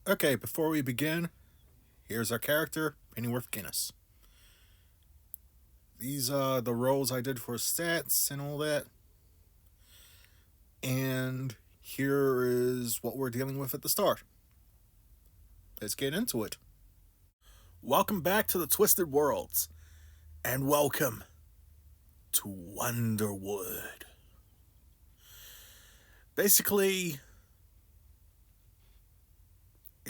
Okay, before we begin, here's our character, Pennyworth Guinness. These are the rolls I did for stats and all that. And here is what we're dealing with at the start. Let's get into it. Welcome back to the Twisted Worlds, and welcome to Wonderwood. Basically,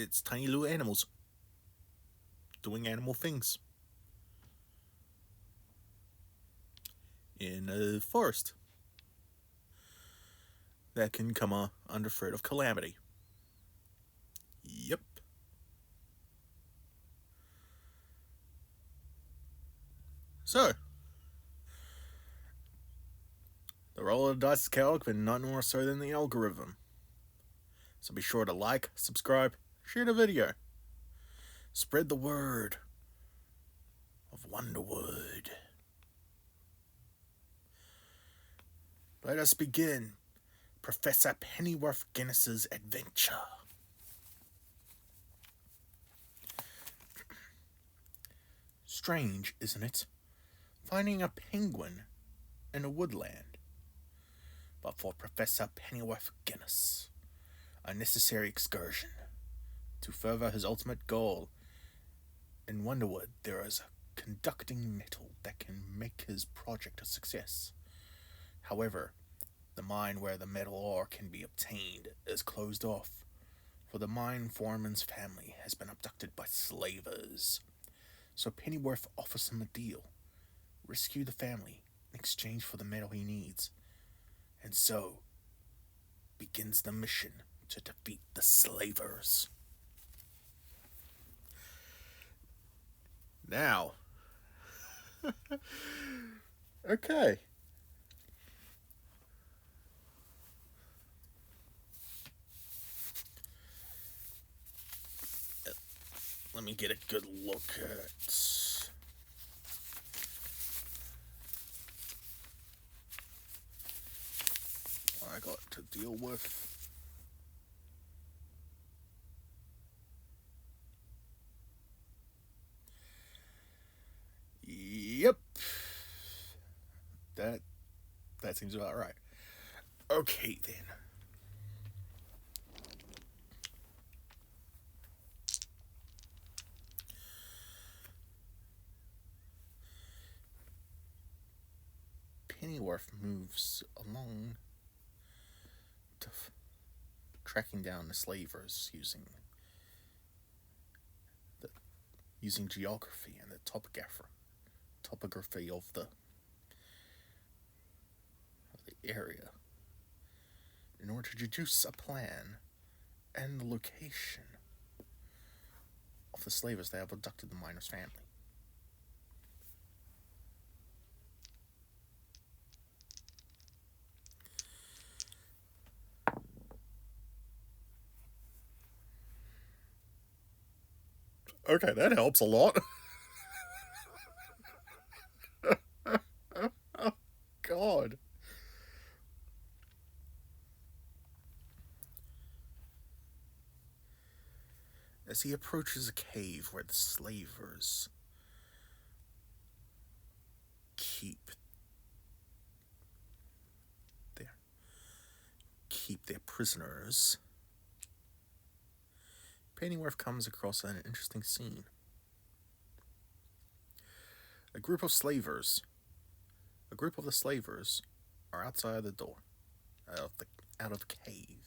it's tiny little animals doing animal things in a forest that can come under threat of calamity. Yep. So, the roll of the dice is chaotic, but not more so than the algorithm. So be sure to like, subscribe, share the video. Spread the word of Wonderwood. Let us begin Professor Pennyworth Guinness's adventure. Strange, isn't it? Finding a penguin in a woodland. But for Professor Pennyworth Guinness, a necessary excursion to further his ultimate goal. In Wonderwood, there is a conducting metal that can make his project a success. However, the mine where the metal ore can be obtained is closed off, for the mine foreman's family has been abducted by slavers. So Pennyworth offers him a deal: rescue the family in exchange for the metal he needs. And so begins the mission to defeat the slavers. Now, okay. Let me get a good look at what I got to deal with. Yep. That seems about right. Okay then. Pennyworth moves along tracking down the slavers using geography and the topography of the area in order to deduce a plan and the location of the slavers that have abducted the miner's family. Okay, that helps a lot. Oh, God. As he approaches a cave where the slavers keep their prisoners, Pennyworth comes across an interesting scene. A group of the slavers are outside the door, out of the cave.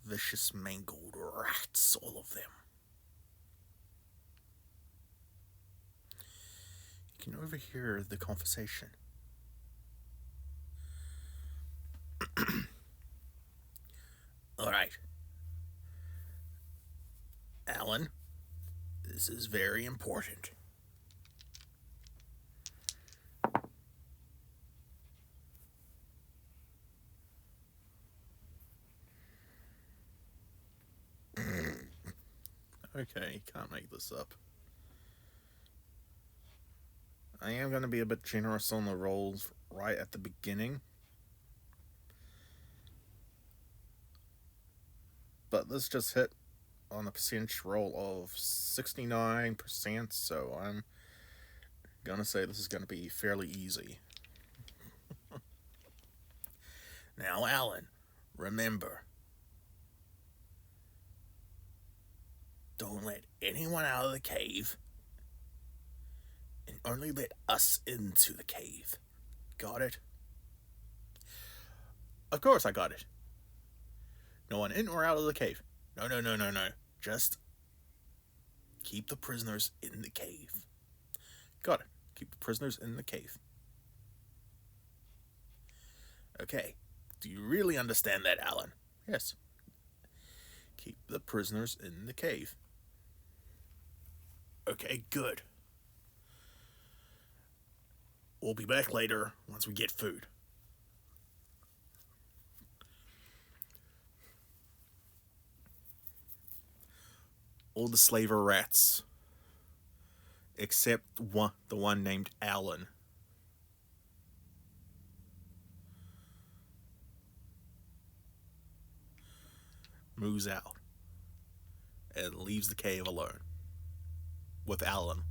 Vicious, mangled rats, all of them. You can overhear the conversation. All right. Alan, this is very important. Okay, can't make this up. I am going to be a bit generous on the rolls right at the beginning, but this just hit on a percentage roll of 69%, so I'm gonna say this is gonna be fairly easy. Now, Alan, remember, don't let anyone out of the cave, and only let us into the cave. Got it? Of course I got it. No one in or out of the cave. No, no, no, no, no. Just keep the prisoners in the cave. Got it. Keep the prisoners in the cave. Okay. Do you really understand that, Alan? Yes. Keep the prisoners in the cave. Okay, good. We'll be back later once we get food. All the slaver rats, except the one named Alan, moves out and leaves the cave alone with Alan.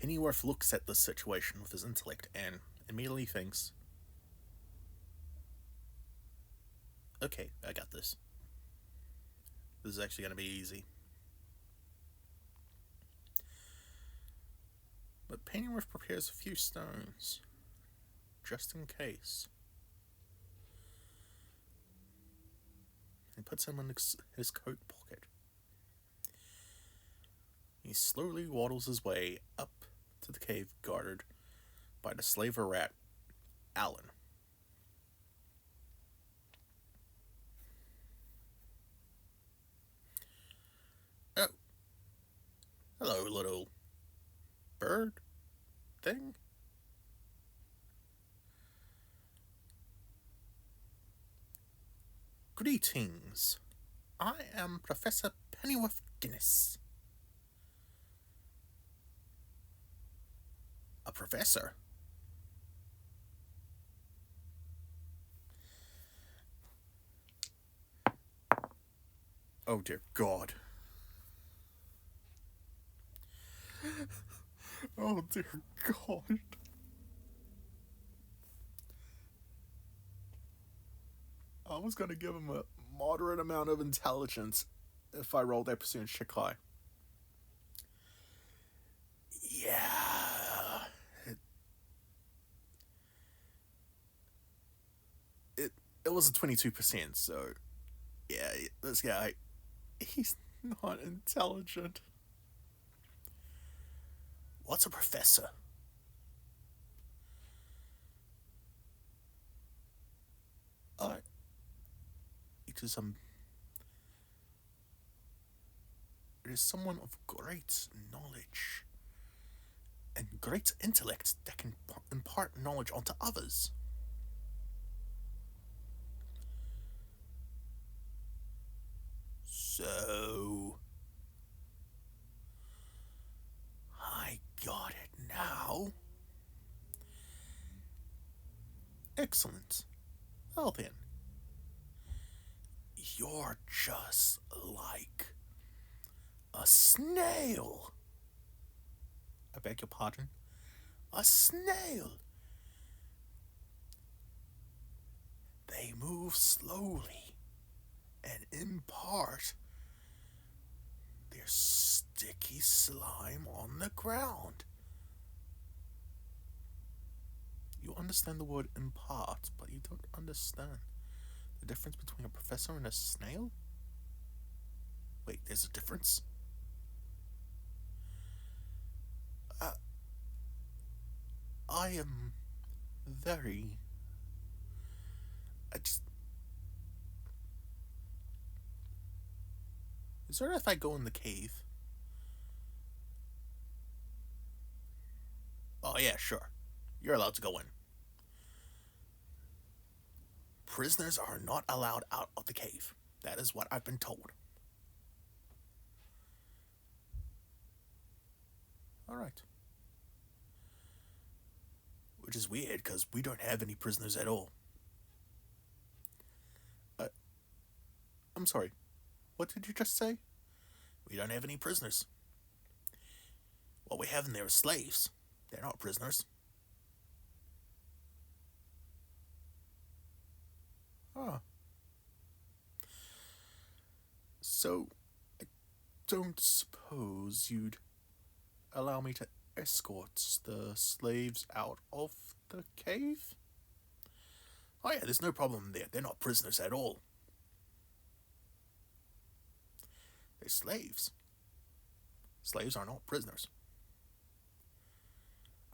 Pennyworth looks at this situation with his intellect and immediately thinks, okay, I got this. This is actually going to be easy. But Pennyworth prepares a few stones, just in case. He puts them in his coat pocket. He slowly waddles his way up to the cave guarded by the slaver rat, Alan. Oh. Hello, little bird thing. Greetings. I am Professor Pennyworth Guiness. A professor? Oh dear God. Oh dear God. I was gonna give him a moderate amount of intelligence if I rolled that percentage check high. Yeah. It was a 22%, so yeah, this guy, he's not intelligent. What's a professor? It is someone of great knowledge and great intellect that can impart knowledge onto others. So, I got it now. Excellent. Well then, you're just like a snail. I beg your pardon? A snail. They move slowly and impart their sticky slime on the ground. You understand the word impart, but you don't understand the difference between a professor and a snail? Wait, there's a difference? I am very... Is there if I go in the cave? Oh yeah, sure. You're allowed to go in. Prisoners are not allowed out of the cave. That is what I've been told. Alright. Which is weird, because we don't have any prisoners at all. I'm sorry. What did you just say? We don't have any prisoners. What we have in there is slaves. They're not prisoners. Huh. So, I don't suppose you'd allow me to escort the slaves out of the cave? Oh yeah, there's no problem there. They're not prisoners at all. They're slaves. Slaves are not prisoners.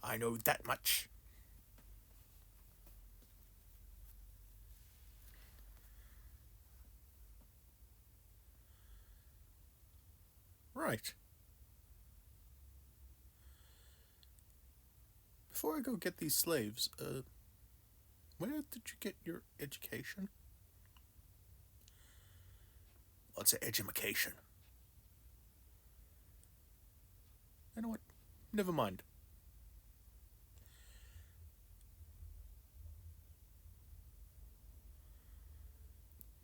I know that much. Right. Before I go get these slaves, where did you get your education? What's an edumacation? You know what? Never mind.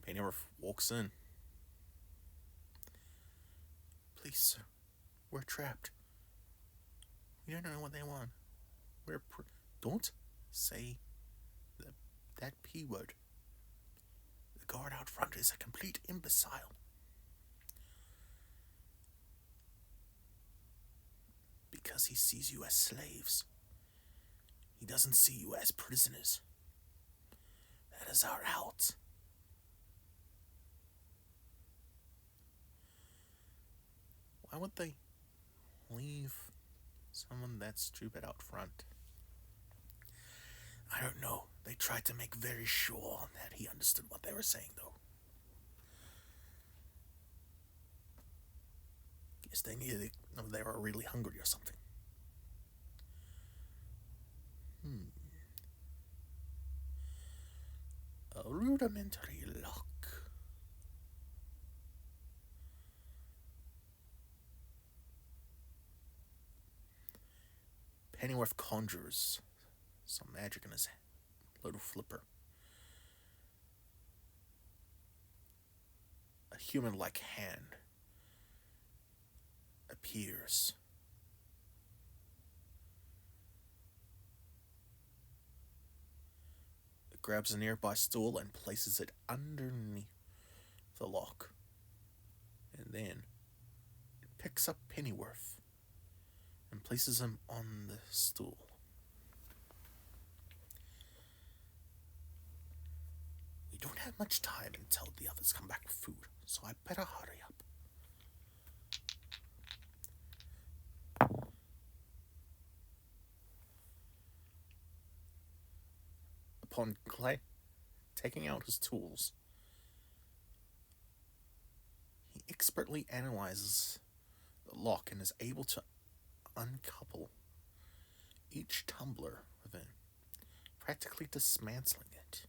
Pennyworth walks in. Please, sir. We're trapped. We don't know what they want. Don't say that P word. The guard out front is a complete imbecile. Because he sees you as slaves. He doesn't see you as prisoners. That is our out. Why would they leave someone that stupid out front? I don't know. They tried to make very sure that he understood what they were saying, though. Guess they were really hungry or something. A rudimentary lock. Pennyworth conjures some magic in his little flipper. A human-like hand appears. It grabs a nearby stool and places it underneath the lock. And then it picks up Pennyworth and places him on the stool. We don't have much time until the others come back with food, so I better hurry up. Upon taking out his tools, he expertly analyzes the lock and is able to uncouple each tumbler within, practically dismantling it.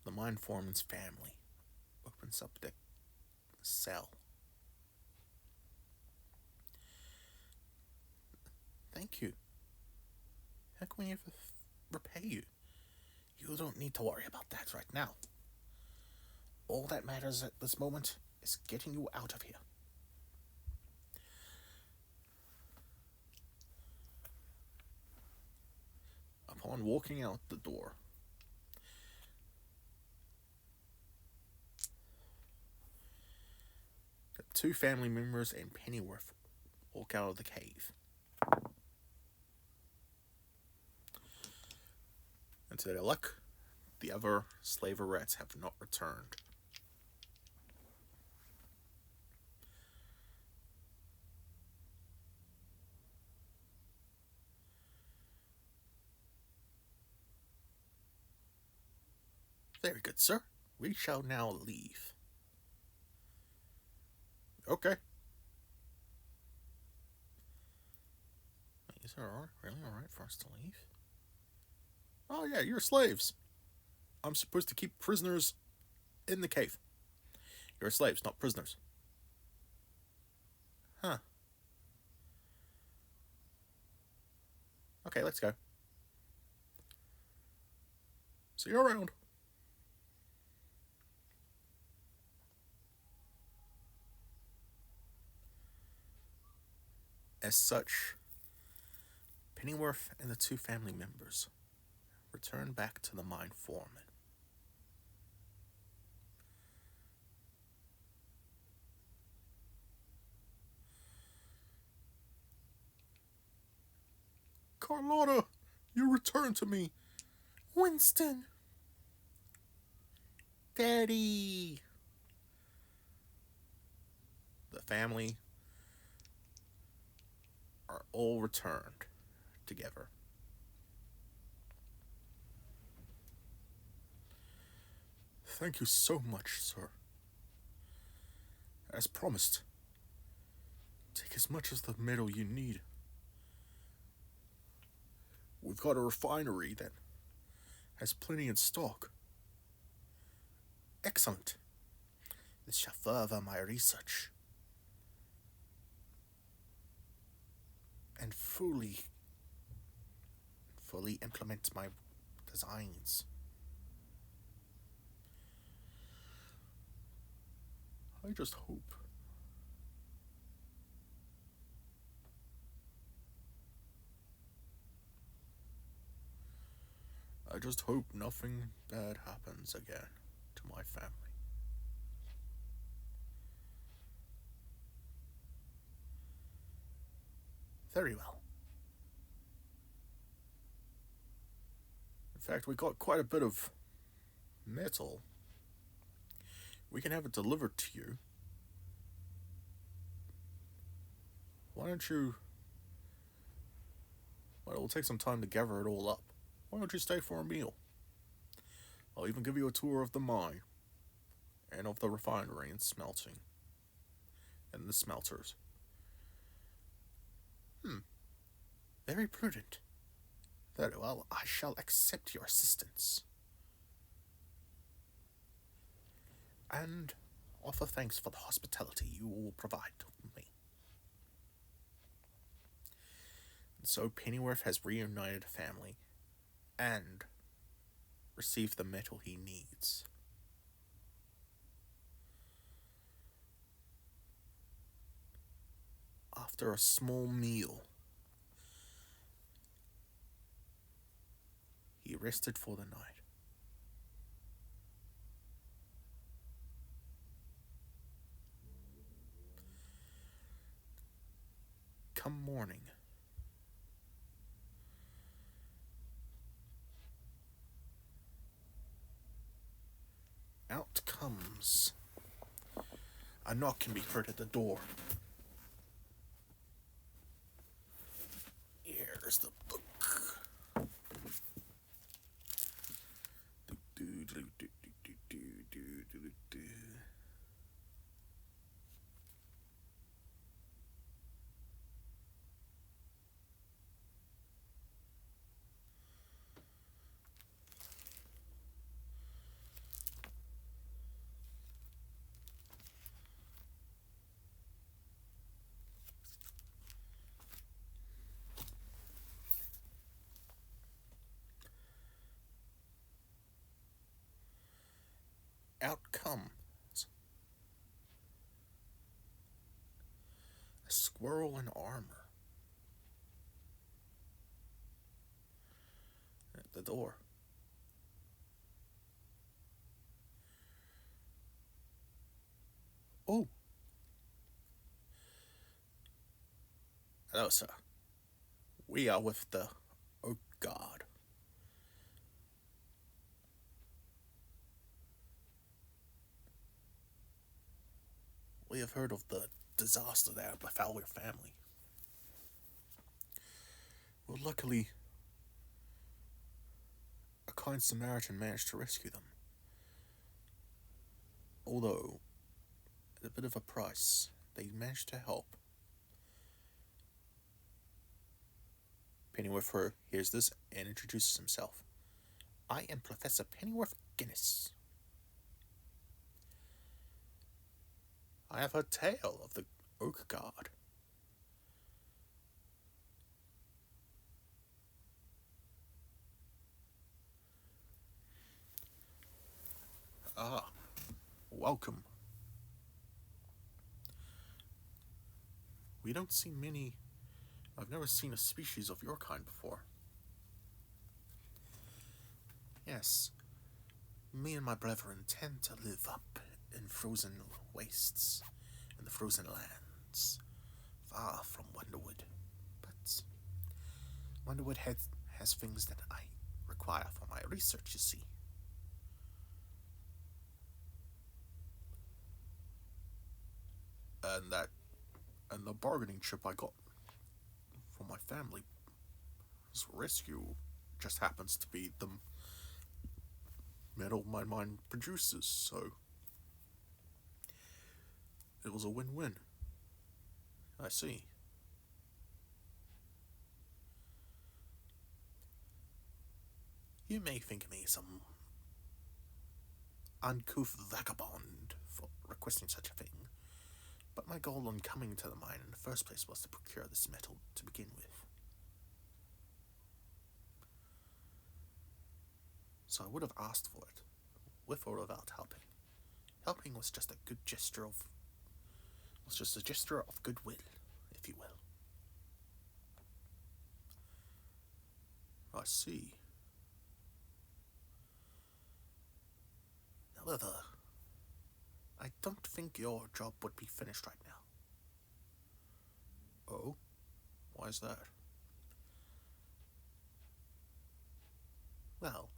The Mind Foreman's family opens up the cell. Thank you. How can we ever repay you? You don't need to worry about that right now. All that matters at this moment is getting you out of here. Upon walking out the door, the two family members and Pennyworth walk out of the cave. And to their luck, the other slaverettes have not returned. Very good, sir. We shall now leave. Okay. Is it really alright for us to leave? Oh yeah, you're slaves. I'm supposed to keep prisoners in the cave. You're slaves, not prisoners. Huh. Okay, let's go. See you around. As such, Pennyworth and the two family members return back to the mine foreman. Carlotta, you return to me. Winston. Daddy. The family are all returned together. Thank you so much, sir. As promised, take as much of the metal you need. We've got a refinery that has plenty in stock. Excellent. This shall further my research and fully implement my designs. I just hope nothing bad happens again to my family. Very well. In fact, we got quite a bit of metal. We can have it delivered to you. Why don't you... Well, it'll take some time to gather it all up. Why don't you stay for a meal? I'll even give you a tour of the mine and of the refinery and smelting and the smelters. Very prudent. Very well, I shall accept your assistance. And offer thanks for the hospitality you will provide to me. And so Pennyworth has reunited a family and received the metal he needs. After a small meal, he rested for the night. Come morning, out comes. A knock can be heard at the door. Here's the book. Out comes a squirrel in armor at the door. Oh. Hello, sir. We are with the Oak God. We have heard of the disaster that befell your family. Well, luckily, a kind Samaritan managed to rescue them. Although, at a bit of a price, they managed to help. Pennyworth hears this and introduces himself. I am Professor Pennyworth Guinness. I have heard tale of the Oak God. Ah, welcome. We don't see many. I've never seen a species of your kind before. Yes, me and my brethren tend to live up in frozen wastes, in the frozen lands, far from Wonderwood. But Wonderwood has things that I require for my research, you see. And the bargaining chip I got from my family's rescue just happens to be the metal my mine produces, so it was a win-win. I see. You may think me some uncouth vagabond for requesting such a thing, but my goal on coming to the mine in the first place was to procure this metal to begin with. So I would have asked for it, with or without helping. Helping was just a gesture of goodwill, if you will. I see. However, I don't think your job would be finished right now. Oh? Why is that? Well,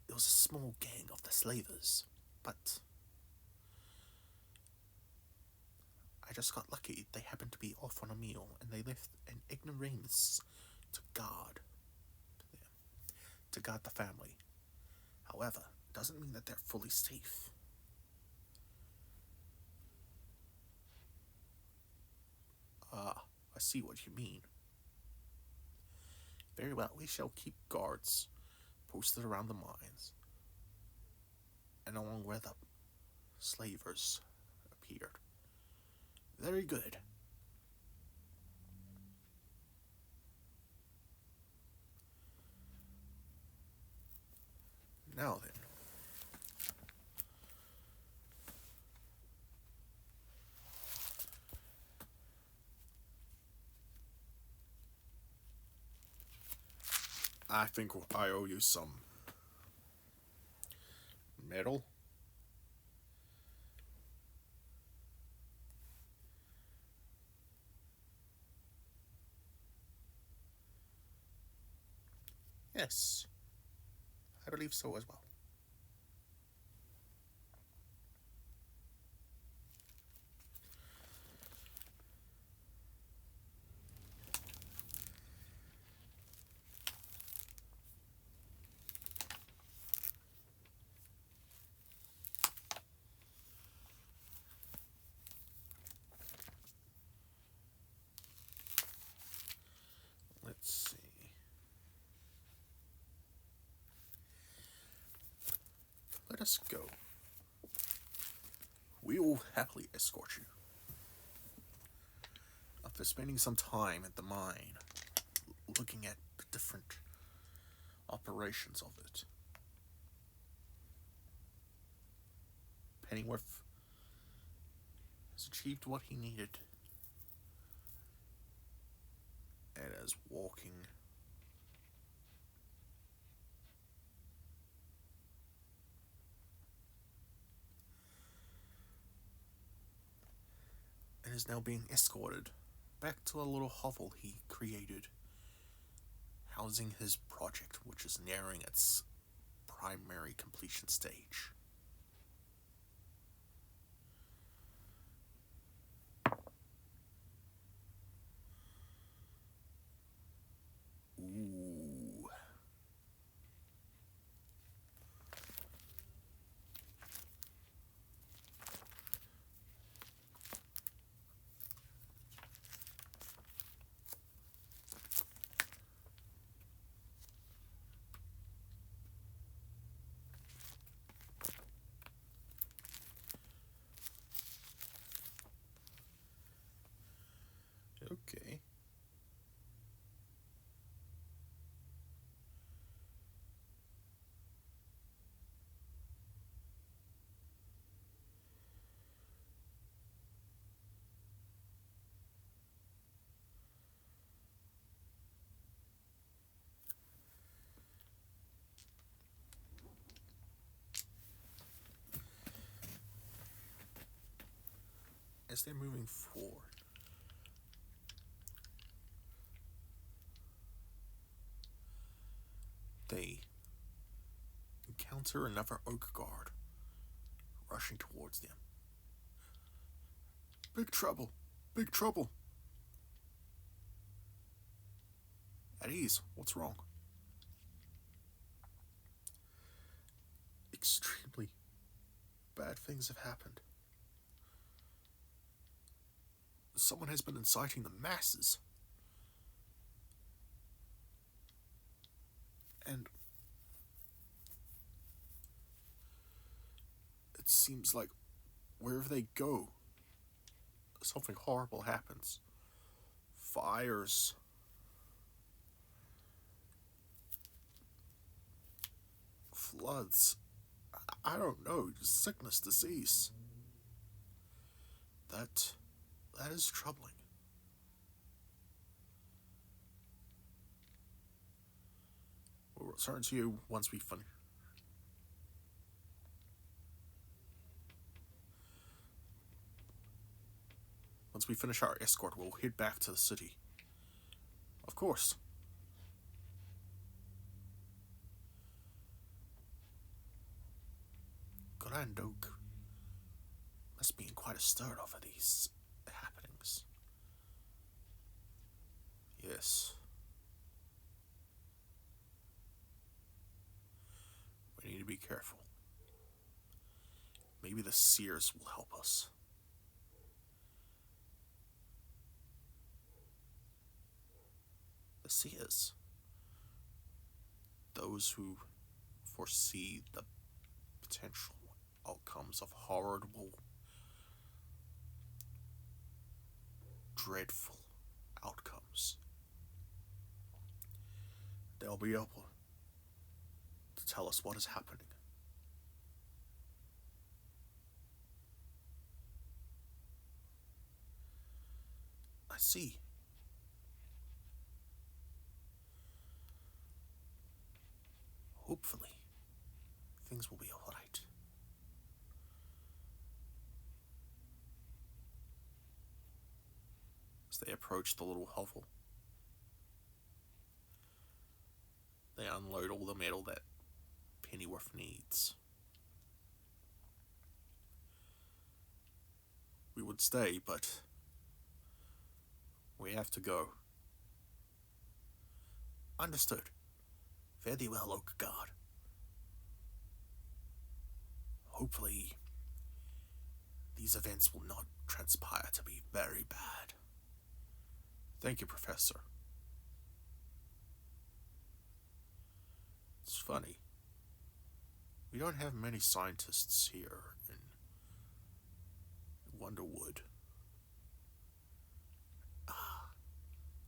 it was a small gang of the slavers, but I just got lucky. They happened to be off on a meal, and they left an ignoramus to guard the family. However, it doesn't mean that they're fully safe. Ah, I see what you mean. Very well, we shall keep guards posted around the mines, and along where the slavers appeared. Very good. Now then. I think I owe you some metal. Yes, I believe so as well. Let's see. Let us go. We will happily escort you. After spending some time at the mine, looking at the different operations of it, Pennyworth has achieved what he needed, and is walking and is now being escorted back to a little hovel he created, housing his project, which is nearing its primary completion stage. Ooh. Okay. As they're moving forward, they encounter another oak guard rushing towards them. Big trouble! Big trouble! At ease, what's wrong? Extremely bad things have happened. Someone has been inciting the masses. And it seems like wherever they go, something horrible happens. Fires. Floods. I don't know, just sickness, disease. That is troubling. We'll return to you once we finish. Once we finish our escort, we'll head back to the city. Of course. Grand Oak must be in quite a stir over these happenings. Yes. We need to be careful. Maybe the seers will help us. The seers. Those who foresee the potential outcomes of horrible, dreadful outcomes. They'll be able to tell us what is happening. I see. Hopefully, things will be alright. As they approach the little hovel, they unload all the metal that Pennyworth needs. We would stay, but we have to go. Understood. Very well, Oak Guard. Hopefully, these events will not transpire to be very bad. Thank you, Professor. It's funny. We don't have many scientists here in Wonderwood. Ah,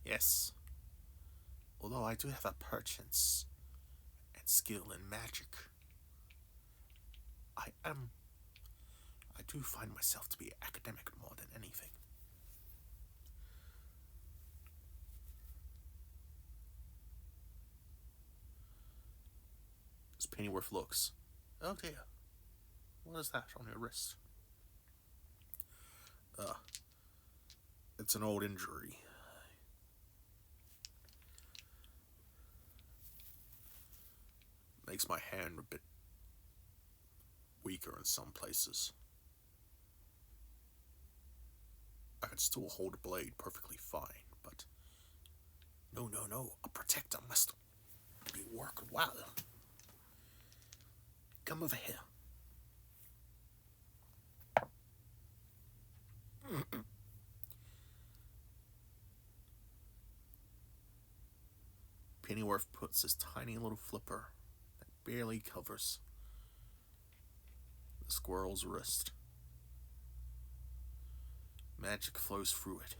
yes. Although I do have a perchance and skill in magic, I do find myself to be academic more than anything. As Pennyworth looks, oh dear, what is that on your wrist? It's an old injury. Makes my hand a bit weaker in some places. I can still hold a blade perfectly fine, but no, a protector must be working well. Come over here. Pennyworth puts his tiny little flipper that barely covers the squirrel's wrist. Magic flows through it.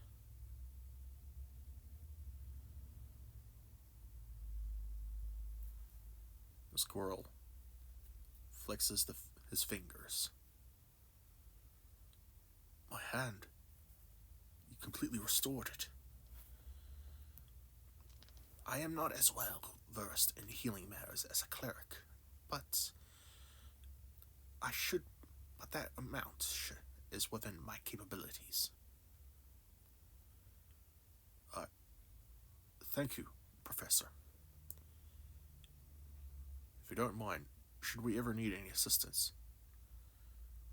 The squirrel flexes his fingers. My hand. You completely restored it. I am not as well versed in healing matters as a cleric, but that amount is within my capabilities. Thank you, Professor. If you don't mind, should we ever need any assistance,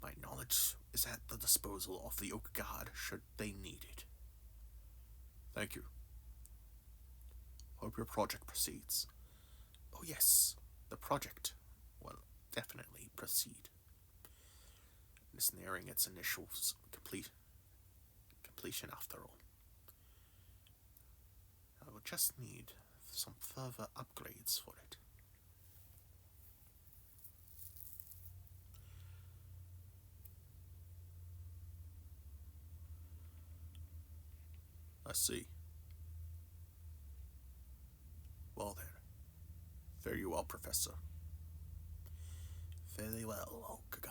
my knowledge is at the disposal of the Oak God should they need it. Thank you. Hope your project proceeds. Oh yes, the project will definitely proceed. It's nearing its initial completion after all. I will just need some further upgrades for it. I see. Well then. Fare you well, Professor. Fairly well, Oak God.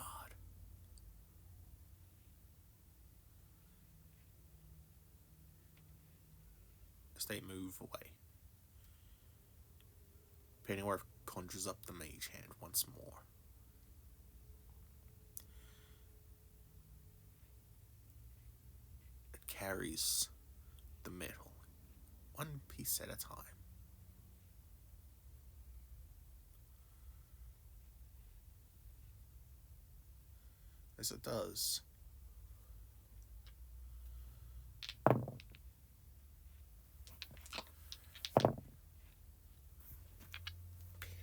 As they move away, Pennyworth conjures up the mage hand once more. It carries the metal, one piece at a time. As it does,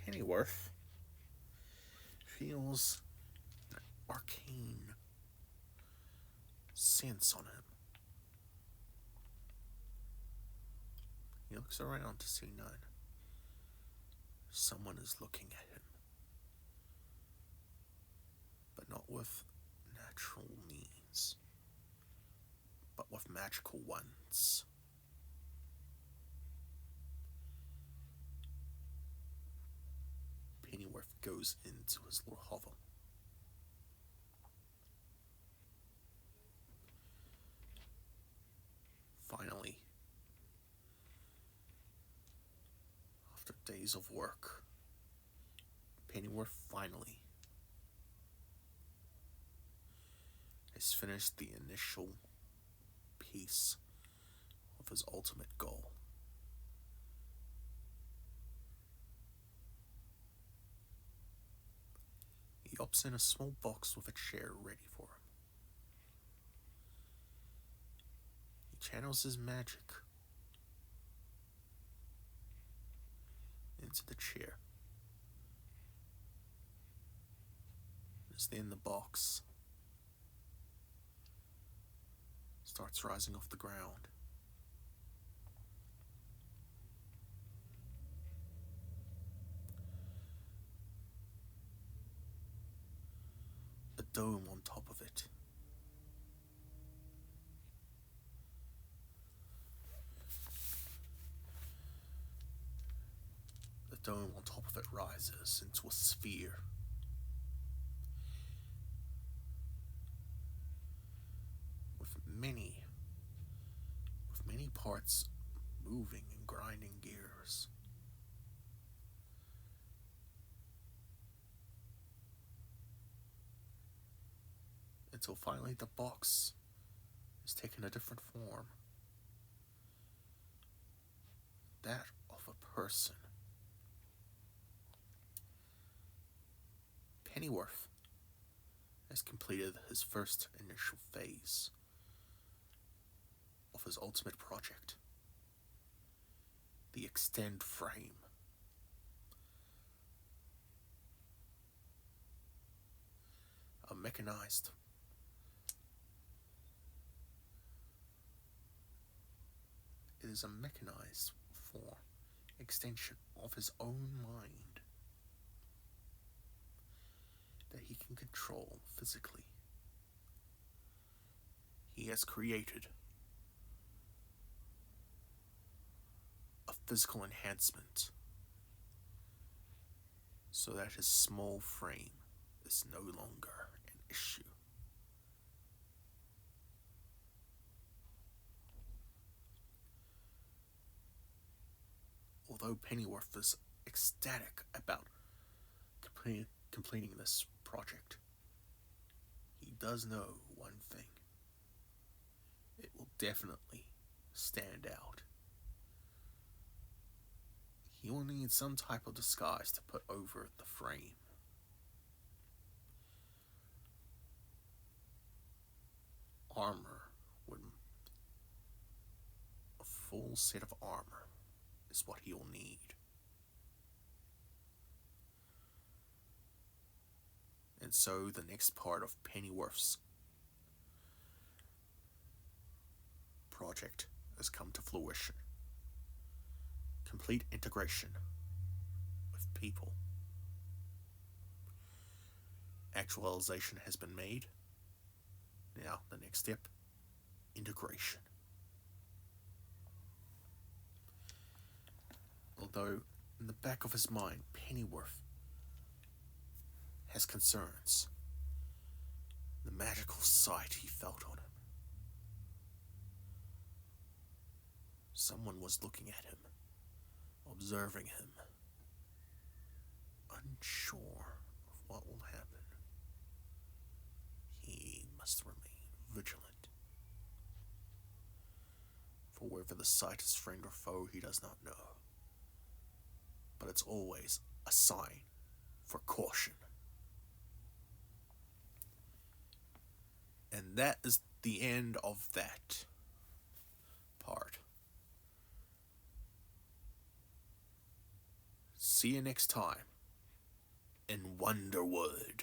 Pennyworth feels an arcane sense on him. He looks around to see none. Someone is looking at him, but not with natural means, but with magical ones. Pennyworth goes into his little hovel. Finally, after days of work, Pennyworth finally has finished the initial piece of his ultimate goal. He opts in a small box with a chair ready for him. He channels his magic into the chair. As then the box starts rising off the ground. A dome on top of it. The dome on top of it rises into a sphere. With many parts moving and grinding gears. Until finally the box has taken a different form. That of a person. Pennyworth has completed his first initial phase of his ultimate project, the extend frame. A mechanized it is a mechanized form, extension of his own mind that he can control physically. He has created a physical enhancement so that his small frame is no longer an issue. Although Pennyworth is ecstatic about completing this project, he does know one thing. It will definitely stand out. He will need some type of disguise to put over the frame. Armor would... A full set of armor is what he'll need. And so the next part of Pennyworth's project has come to fruition. Complete integration with people. Actualisation has been made. Now the next step, integration. Although in the back of his mind, Pennyworth has concerns. The magical sight he felt on him. Someone was looking at him, observing him, unsure of what will happen. He must remain vigilant. For whether the sight is friend or foe, he does not know. But it's always a sign for caution. And that is the end of that part. See you next time in Wonderwood.